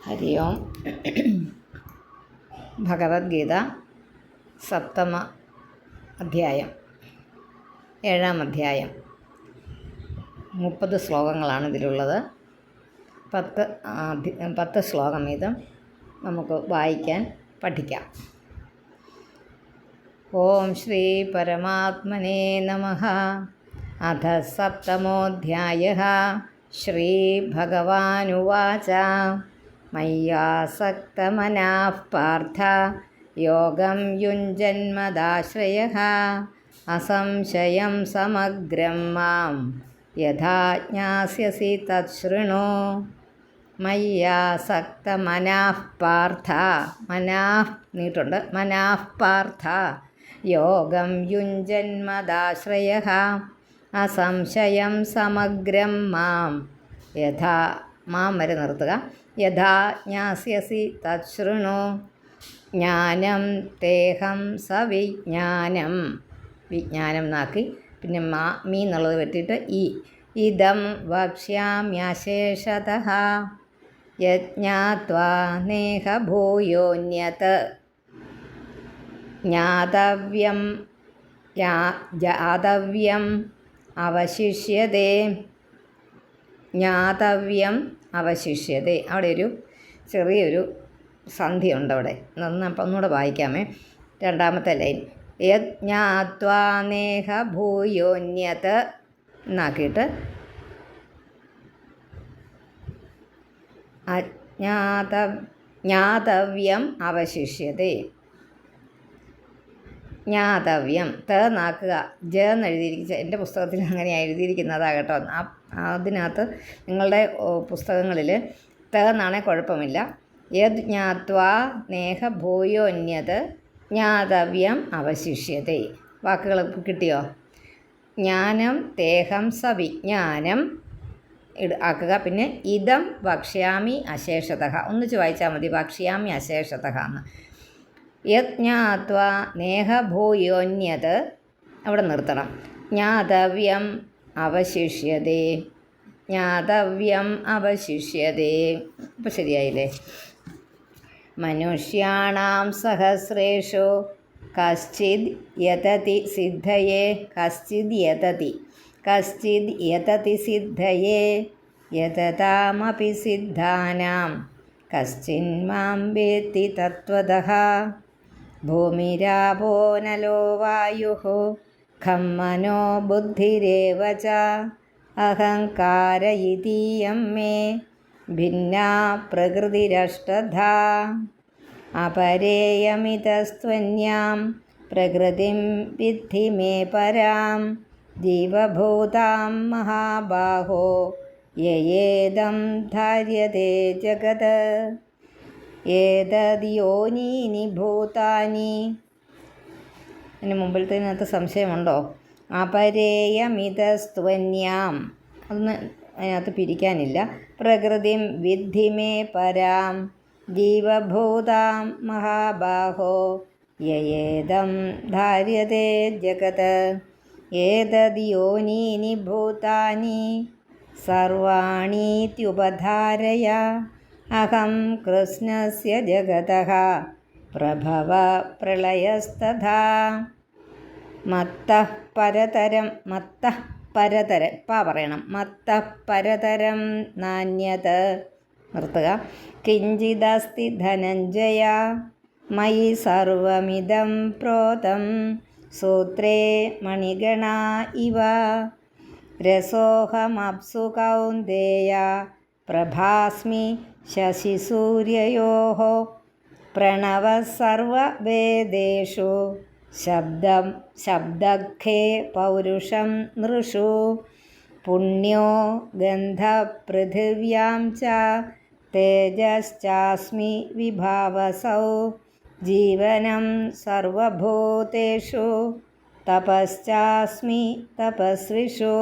ഹരി ഓം. ഭഗവത്ഗീത സപ്തമ അധ്യായം, 7-ാം അധ്യായം. 30 ശ്ലോകങ്ങളാണ് ഇതിലുള്ളത്. 10 ശ്ലോകം വീതം നമുക്ക് വായിക്കാൻ പഠിക്കാം. ഓം ശ്രീ പരമാത്മനേ നമഃ. അഥ സപ്തമോऽധ്യായഃ. ശ്രീ ഭഗവാനുവാച. മയ്യാസക്തമനാഃ പാർത്ഥ യോഗം യുഞ്ജന്മദാശ്രയഃ അസംശയം സമഗ്രം മാം യഥാ ജ്ഞാസ്യസി തച്ഛൃണു. മയ്യാസക്തമനാഃ പാർത്ഥ, മനാഃ നീട്ടുണ്ട്, മനാഃ പാർത്ഥ യോഗം യുഞ്ജന്മദാശ്രയഃ അസംശയം സമഗ്രം മാം യഥാ, മാം വരെ നിർത്തുക, യഥാ ജ്ഞാസ്യസി തച്ഛൃണു. ജ്ഞാനം തേഹം സവിജ്ഞാനം, വിജ്ഞാനം എന്നാക്കി പിന്നെ മീ എന്നുള്ളത് വെട്ടിയിട്ട് ഇദം വക്ഷ്യാമ്യശേഷതഃ യജ്ഞാത്വാ നേഹ ഭൂയോന്യത് ജ്ഞാതവ്യം അവശിഷ്യതേ. ജ്ഞാതവ്യം അവശിഷ്യതേ, അവിടെ ഒരു ചെറിയൊരു സന്ധിയുണ്ട് അവിടെ. അപ്പം ഒന്നുകൂടെ വായിക്കാമേ. 2ാമത്തെ ലൈൻ, യജ്ഞാത്വാ നേഹ ഭൂയോന്യത് എന്നാക്കിയിട്ട് ജ്ഞാതവ്യം അവശിഷ്യതേ. ജ്ഞാതവ്യം നാക്കുക, ജ എന്ന് എഴുതിയിരിക്കുക. എൻ്റെ പുസ്തകത്തിൽ അങ്ങനെയാണ് എഴുതിയിരിക്കുന്നതാകട്ടോ. അതിനകത്ത് നിങ്ങളുടെ പുസ്തകങ്ങളിൽ എന്നാണേ കുഴപ്പമില്ല. യദ് ജ്ഞാത്വാ നേഹ ഭൂയോന്യത് ജ്ഞാതവ്യം അവശിഷ്യതേ. വാക്കുകൾ കിട്ടിയോ? ജ്ഞാനം തേഹം സവിജ്ഞാനം ആക്കുക. പിന്നെ ഇദം വക്ഷ്യാമി അശേഷതഃ, ഒന്നിച്ച് വായിച്ചാൽ മതി, വക്ഷ്യാമി അശേഷതഃ എന്ന്. യജ്ഞാത്വാ നേഹ ഭൂയോന്യത് അവിടെ നിർത്തണം. ജ്ഞാതവ്യം അവശിഷ്യതേ, ജ്ഞാതവ്യം അവശിഷ്യതേ. ഇപ്പം ശരിയായില്ലേ? മനുഷ്യാണാം സഹസ്രേഷു കശ്ചിദ് യതതി സിദ്ധയേ, കശ്ചിദ് യതതി സിദ്ധയേ യതതാമപി സിദ്ധാനാം കശ്ചിന്മാം വേത്തി തത്വതഃ. ഭൂമിരാപോ നലോ വായുഃ ഖം മനോ ബുദ്ധിരേവ ച അഹങ്കാര ഇതീയം മേ ഭിന്നാ പ്രകൃതിരഷ്ടധാ. അപരേയമിതസ്ത്വന്യാം പ്രകൃതിം വിദ്ധി മേ പരാം ജീവഭൂതാം മഹാബാഹോ യേദം ധാര്യതേ ജഗത്. ഏതദ്യോനീനി ഭൂതാനി. അതിന് മുമ്പിലത്തേനകത്ത് സംശയമുണ്ടോ? അപരേയമിതസ്ത്വന്യാം, അതൊന്ന് അതിനകത്ത് പിരിക്കാനില്ല. പ്രകൃതിം വിദ്ധി മേ പരാം ജീവഭൂതാം മഹാബാഹോ യേദം ധാര്യതേ ജഗത്. ഏതദ്യോനീനി ഭൂതാനി സർവാണീത്യുപധാരയ അഹം കൃഷ്ണസ്യ ജഗതഃ പ്രഭവ പ്രളയസ്തഥാ. മത്തഃ പരതരം, മത്തഃ പരതരം, പറയണം, മത്തഃ പരതരം നാന്യത് നിർത്തുക. കിഞ്ചിദസ്തി ധനഞ്ജയ മയി സർവമിദം പ്രോതം സൂത്രേ മണിഗണാ ഇവ. രസോഹമപ്സു കൗന്ദേയ പ്രഭാസ്മി ശശിസൂര്യയോഃ പ്രണവഃ സർവവേദേഷു ശബ്ദഖേ പൗരുഷം നൃഷു. പുണ്യോ ഗന്ധപൃഥിവ്യാം ച തേജശ്ചാസ്മി വിഭാവസൗ. ജീവനം സർവഭൂതേഷു തപശ്ചാസ്മി തപസ്വിഷു.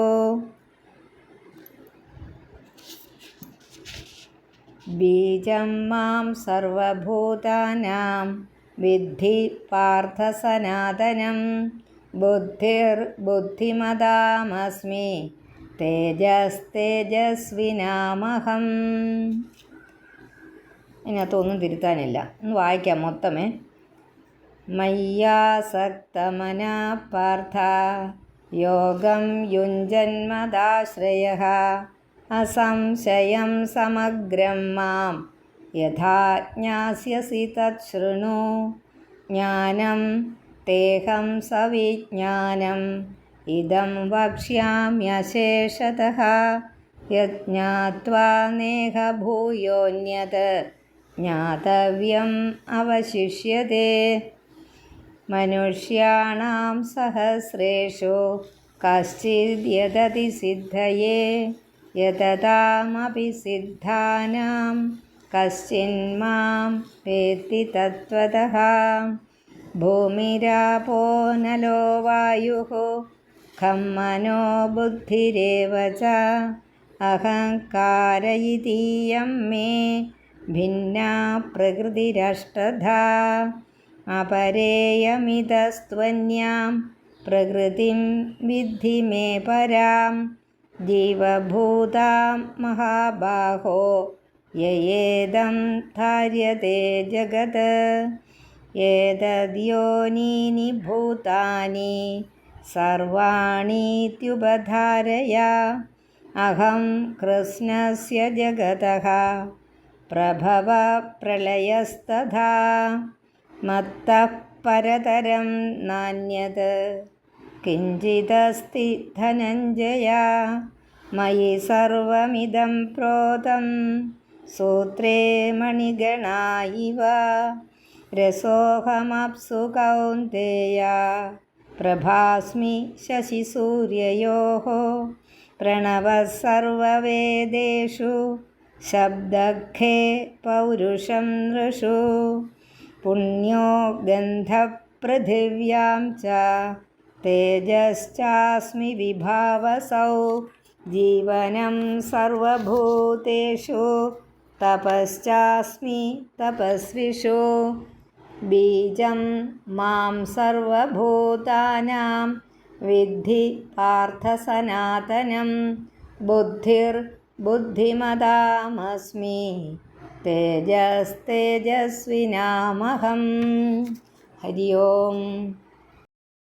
ബീജം മാം സർവഭൂതാനാം വിദ്ധി പാർത്ഥ സനാതനം. ബുദ്ധിർബുദ്ധിമതാമസ്മി തേജസ്തേജസ്വിനാമഹം. ഇതിനകത്തൊന്നും തിരുത്താനില്ല. ഒന്ന് വായിക്കാം മൊത്തമേ. മയ്യാസക്തമനാ പാർത്ഥ യോഗം യുഞ്ജന്മദാശ്രയഃ അസംശയം സമഗ്രം മാം യഥാ ജ്ഞാസ്യസി തത് ശൃണു. ജ്ഞാനം തേഹം സവിജ്ഞാനം ഇദം വക്ഷ്യാമ്യശേഷതഃ യജ്ഞാത്വാ നേഹ ഭൂയോന്യത് ജ്ഞാതവ്യം അവശിഷ്യതേ. മനുഷ്യാണാം സഹസ്രേഷു കശ്ചിദ് യതതി സിദ്ധയേ യതതാമപി സിദ്ധാനാം കശ്ചിന്മാം വേത്തി തത്വതഃ. ഭൂമിരാപോ നലോ വായുഃ ഖം മനോ ബുദ്ധിരേവ ച അഹങ്കാര ഇതീയം മേ ഭിന്നാ പ്രകൃതിരഷ്ടധാ. അപരേയമിതസ്ത്വന്യാം പ്രകൃതിം വിദ്ധി മേ പരാം ജീവഭൂതാം മഹാബാഹോ യയേദം ധാര്യതേ ജഗത്. ഏതദ്യോനീനി ഭൂതാനി സർവാണീത്യുപധാരയ അഹം കൃഷ്ണസ്യ ജഗതഃ പ്രഭവ പ്രളയസ്തഥാ. മത്തഃ പരതരം നാന്യത് കിഞ്ചിദസ്തി ധനഞ്ജയ. മയി സർവമിദം പ്രോതം സൂത്രേ മണിഗണാ ഇവ. രസോഹമപ്സു കൗന്ദേയ പ്രഭാസ്മി ശശിസൂര്യയോഃ. പ്രണവഃ സർവവേദേഷു ശബ്ദഖേ പൗരുഷം നൃഷു. പുണ്യോ ഗന്ധഃ പൃഥിവ്യാം ച തേജശ്ചാസ്മി വിഭാവസൗ. ജീവനം സർവഭൂതേഷു തപശ്ചാസ്മി തപസ്വിഷു. ബീജം മാം സർവഭൂതാനാം വിദ്ധി പാർത്ഥ സനാതനം. ബുദ്ധിർബുദ്ധിമതാമസ്മി തേജസ്തേജസ്വിനാമഹം. ഹരി ഓം.